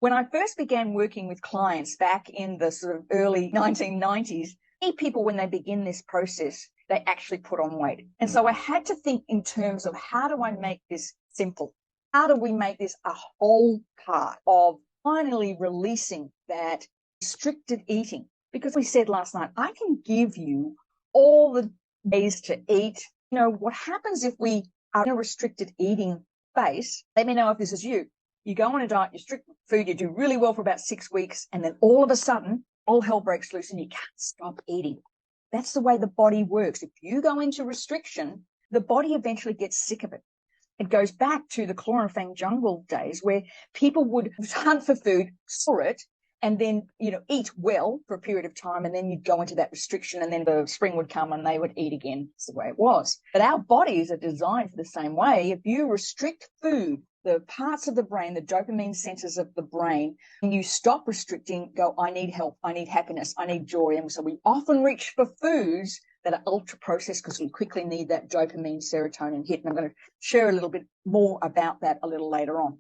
When I first began working with clients back in the sort of early 1990s, many people, when they begin this process, they actually put on weight. And so I had to think in terms of, how do I make this simple? How do we make this a whole part of finally releasing that restricted eating? Because we said last night, I can give you all the ways to eat. You know, what happens if we are in a restricted eating phase? Let me know if this is you. You go on a diet, you restrict food, you do really well for about 6 weeks, and then all of a sudden, all hell breaks loose and you can't stop eating. That's the way the body works. If you go into restriction, the body eventually gets sick of it. It goes back to the claw and fang jungle days where people would hunt for food, saw it, and then, eat well for a period of time, and then you'd go into that restriction, and then the spring would come and they would eat again. That's the way it was. But our bodies are designed for the same way. If you restrict food, the parts of the brain, the dopamine centers of the brain, and you stop restricting, go, I need health, I need happiness, I need joy. And so we often reach for foods that are ultra processed because we quickly need that dopamine serotonin hit. And I'm going to share a little bit more about that a little later on.